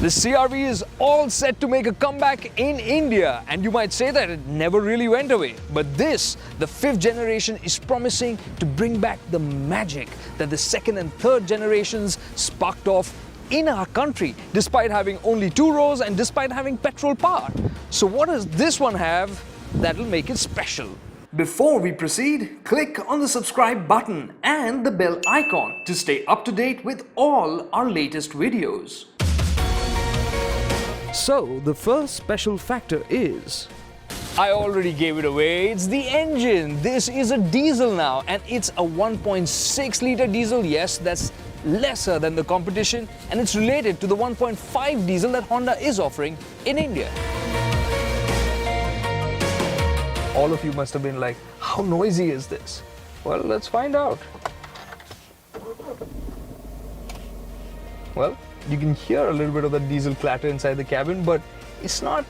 The CR-V is all set to make a comeback in India, and you might say that it never really went away. But this, the 5th generation, is promising to bring back the magic that the 2nd and 3rd generations sparked off in our country, despite having only 2 rows and despite having petrol power. So what does this one have that'll make it special? Before we proceed, click on the subscribe button and the bell icon to stay up to date with all our latest videos. So, the first special factor is... I already gave it away, it's the engine. This is a diesel now, and it's a 1.6-litre diesel. Yes, that's lesser than the competition, and it's related to the 1.5 diesel that Honda is offering in India. All of you must have been like, how noisy is this? Well, let's find out. Well, you can hear a little bit of the diesel clatter inside the cabin, but it's not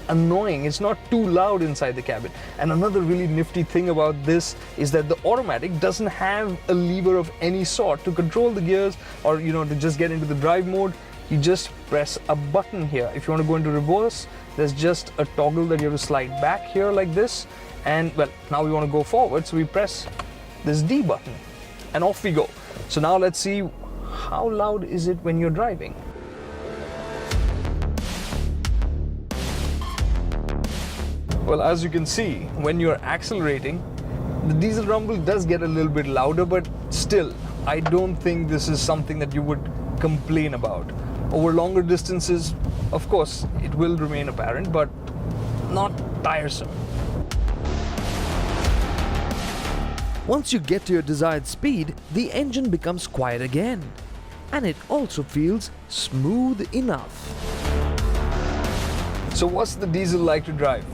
annoying, it's not too loud inside the cabin. And another really nifty thing about this is that the automatic doesn't have a lever of any sort to control the gears or, to just get into the drive mode. You just press a button here. If you want to go into reverse, there's just a toggle that you have to slide back here like this. And well, now we want to go forward, so we press this D button and off we go. So now let's see, how loud is it when you're driving? Well, as you can see, when you're accelerating, the diesel rumble does get a little bit louder, but still, I don't think this is something that you would complain about. Over longer distances, of course, it will remain apparent, but not tiresome. Once you get to your desired speed, the engine becomes quiet again. And it also feels smooth enough. So what's the diesel like to drive?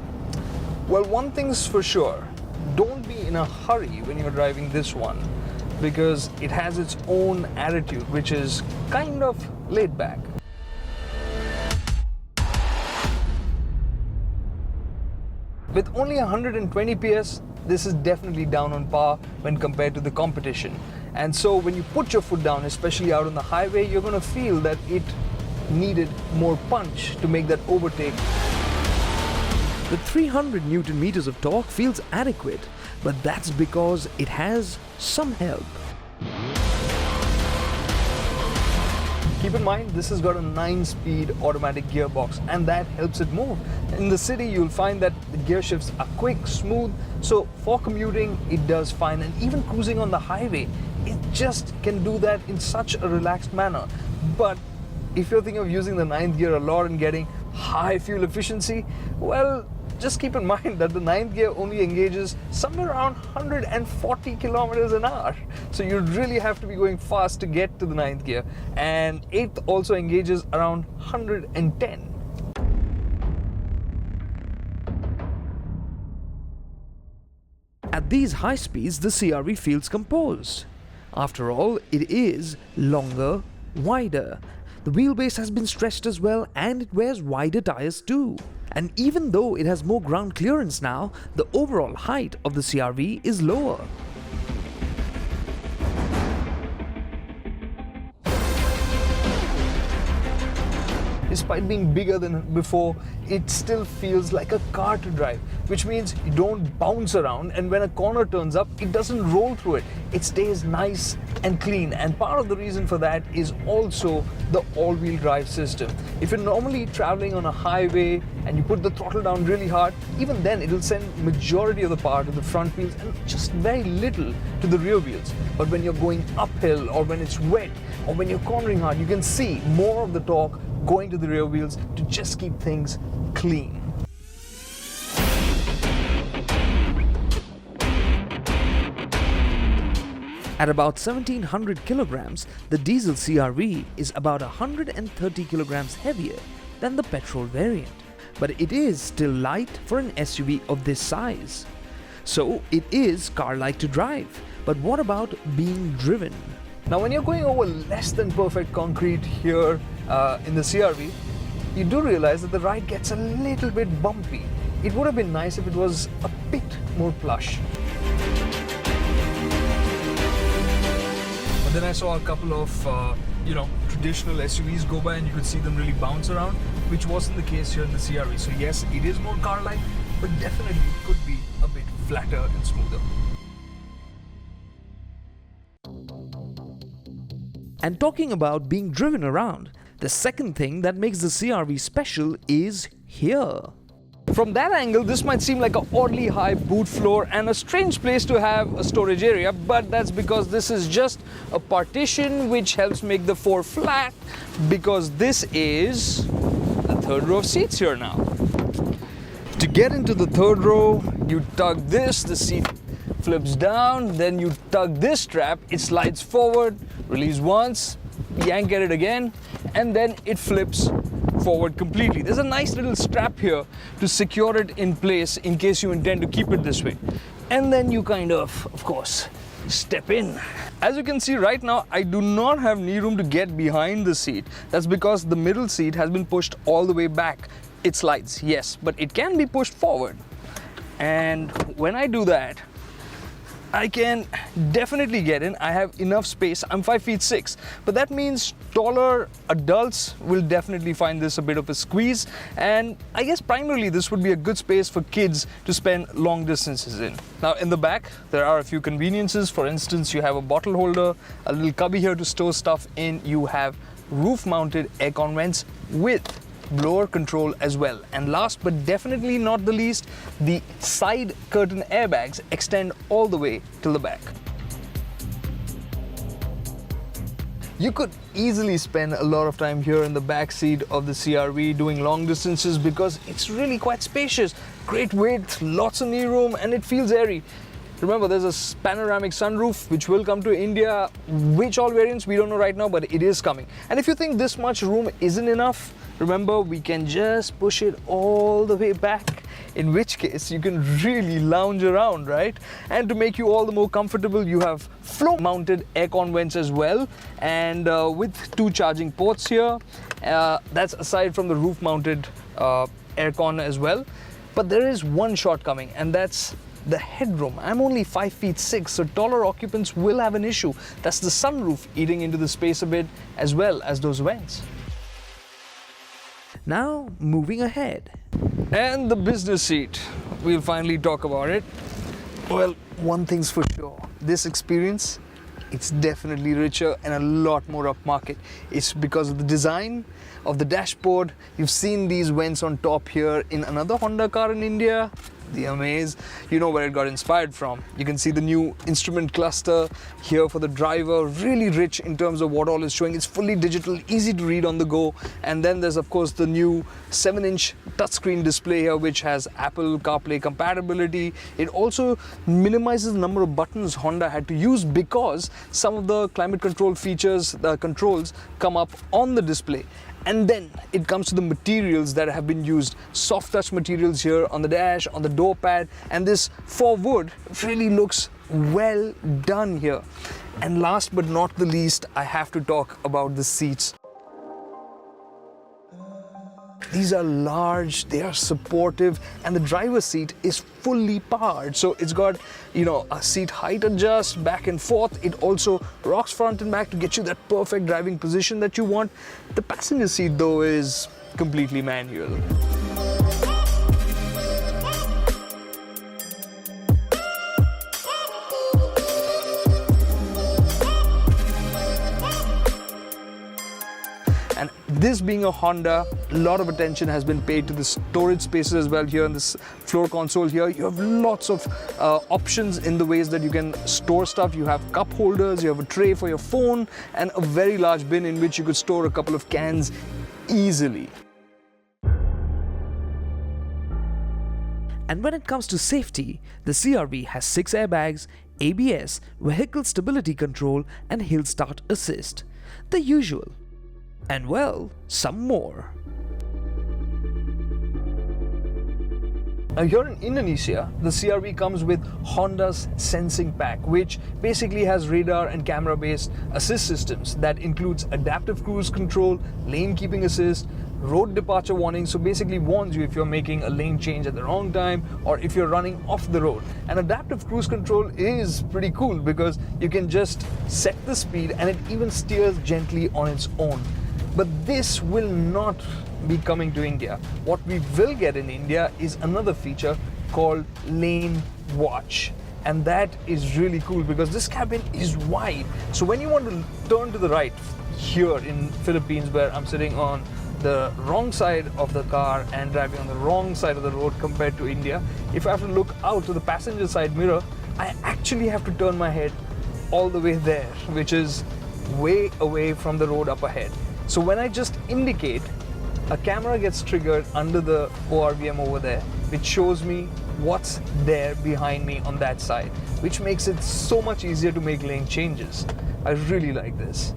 Well, one thing's for sure, don't be in a hurry when you're driving this one, because it has its own attitude, which is kind of laid back. With only 120 PS, this is definitely down on par when compared to the competition. And so when you put your foot down, especially out on the highway, you're going to feel that it needed more punch to make that overtake. The 300 Newton meters of torque feels adequate, but that's because it has some help. Keep in mind, this has got a 9-speed automatic gearbox, and that helps it move. In the city, you'll find that the gear shifts are quick, smooth, so for commuting, it does fine. And even cruising on the highway, it just can do that in such a relaxed manner. But if you're thinking of using the 9th gear a lot and getting high fuel efficiency, well, just keep in mind that the 9th gear only engages somewhere around 140 kilometers an hour. So you really have to be going fast to get to the 9th gear. And 8th also engages around 110. At these high speeds, the CR-V feels composed. After all, it is longer, wider. The wheelbase has been stretched as well, and it wears wider tires too. And even though it has more ground clearance now, the overall height of the CR-V is lower. Despite being bigger than before, it still feels like a car to drive, which means you don't bounce around, and when a corner turns up, it doesn't roll through it. It stays nice and clean, and part of the reason for that is also the all-wheel drive system. If you're normally traveling on a highway and you put the throttle down really hard, even then it'll send majority of the power to the front wheels and just very little to the rear wheels. But when you're going uphill, or when it's wet, or when you're cornering hard, you can see more of the torque going to the rear wheels to just keep things clean. At about 1700 kilograms, the diesel CR-V is about 130 kilograms heavier than the petrol variant. But it is still light for an SUV of this size. So it is car-like to drive. But what about being driven? Now when you're going over less than perfect concrete here in the CR-V, you do realize that the ride gets a little bit bumpy. It would have been nice if it was a bit more plush. But Then I saw a couple of traditional SUVs go by, and you could see them really bounce around, which wasn't the case here in the CR-V. So yes, it is more car-like, but definitely could be a bit flatter and smoother. And talking about being driven around, the second thing that makes the CR-V special is here. From that angle, this might seem like an oddly high boot floor and a strange place to have a storage area, but that's because this is just a partition which helps make the floor flat, because this is the third row of seats here now. To get into the third row, you tug this, the seat flips down, then you tug this strap, it slides forward, release once, yank at it again, and then it flips forward completely. There's a nice little strap here to secure it in place in case you intend to keep it this way. And then you kind of course, step in. As you can see right now, I do not have knee room to get behind the seat. That's because the middle seat has been pushed all the way back. It slides, yes, but it can be pushed forward. And when I do that, I can definitely get in. I have enough space. I'm 5'6", but that means taller adults will definitely find this a bit of a squeeze. And I guess primarily this would be a good space for kids to spend long distances in. Now in the back, there are a few conveniences. For instance, you have a bottle holder, a little cubby here to store stuff in. You have roof-mounted aircon vents with blower control as well. And last but definitely not the least, the side curtain airbags extend all the way till the back. You could easily spend a lot of time here in the back seat of the CR-V doing long distances because it's really quite spacious, great width, lots of knee room, and it feels airy. Remember, there's a panoramic sunroof which will come to India. Which all variants we don't know right now, but it is coming. And if you think this much room isn't enough, remember, we can just push it all the way back, in which case you can really lounge around, right? And to make you all the more comfortable, you have floor mounted aircon vents as well, and with 2 charging ports here. That's aside from the roof mounted aircon as well. But there is one shortcoming, and that's the headroom. I'm only 5'6", so taller occupants will have an issue. That's the sunroof eating into the space a bit, as well as those vents. Now, moving ahead. And the business seat. We'll finally talk about it. Well, one thing's for sure. This experience, it's definitely richer and a lot more upmarket. It's because of the design of the dashboard. You've seen these vents on top here in another Honda car in India, the Amaze. You know where it got inspired from. You can see the new instrument cluster here for the driver, really rich in terms of what all is showing. It's fully digital, easy to read on the go. And then there's of course the new 7-inch touchscreen display here, which has Apple CarPlay compatibility. It also minimizes the number of buttons Honda had to use because some of the climate control features, the controls come up on the display. And then it comes to the materials that have been used. Soft touch materials here on the dash, on the door pad, and this faux wood really looks well done here. And last but not the least, I have to talk about the seats. These are large, they are supportive, and the driver's seat is fully powered. So it's got, a seat height adjust back and forth. It also rocks front and back to get you that perfect driving position that you want. The passenger seat though is completely manual. And this being a Honda, a lot of attention has been paid to the storage spaces as well. Here in this floor console here, you have lots of options in the ways that you can store stuff. You have cup holders, you have a tray for your phone, and a very large bin in which you could store a couple of cans easily. And when it comes to safety, the CR-V has 6 airbags, ABS, vehicle stability control, and hill start assist. The usual. And well, some more. Here in Indonesia, the CR-V comes with Honda's Sensing Pack, which basically has radar and camera-based assist systems that includes adaptive cruise control, lane keeping assist, road departure warning, so basically warns you if you're making a lane change at the wrong time or if you're running off the road. And adaptive cruise control is pretty cool because you can just set the speed and it even steers gently on its own. But this will not be coming to India. What we will get in India is another feature called Lane Watch. And that is really cool because this cabin is wide. So when you want to turn to the right, here in Philippines where I'm sitting on the wrong side of the car and driving on the wrong side of the road compared to India, if I have to look out to the passenger side mirror, I actually have to turn my head all the way there, which is way away from the road up ahead. So when I just indicate, a camera gets triggered under the ORVM over there, which shows me what's there behind me on that side, which makes it so much easier to make lane changes. I really like this.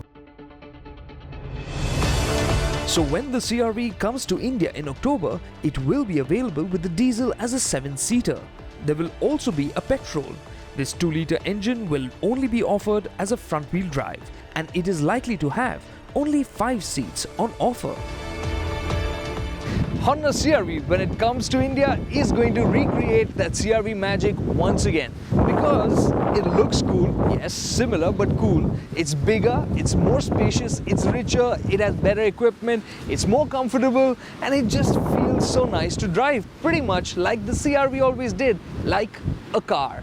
So when the CR-V comes to India in October, it will be available with the diesel as a 7-seater. There will also be a petrol. This 2-litre engine will only be offered as a front-wheel drive, and it is likely to have only 5 seats on offer. Honda CR-V, when it comes to India, is going to recreate that CR-V magic once again because it looks cool, yes, similar but cool. It's bigger, it's more spacious, it's richer, it has better equipment, it's more comfortable, and it just feels so nice to drive, pretty much like the CR-V always did, like a car.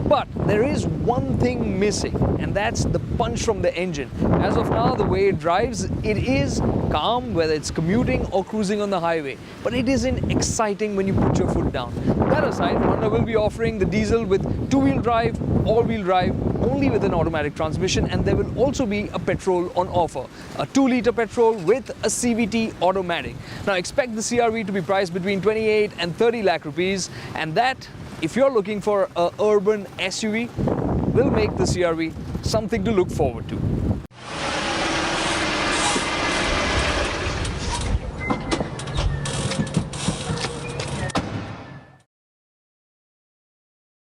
But there is one thing missing, and that's the punch from the engine. As of now, the way it drives, it is calm, whether it's commuting or cruising on the highway. But it isn't exciting when you put your foot down. That aside, Honda will be offering the diesel with 2-wheel drive, all-wheel drive, only with an automatic transmission, and there will also be a petrol on offer. A 2-litre petrol with a CVT automatic. Now expect the CR-V to be priced between 28 and 30 lakh rupees, and that, if you're looking for an urban SUV, will make the CR-V something to look forward to.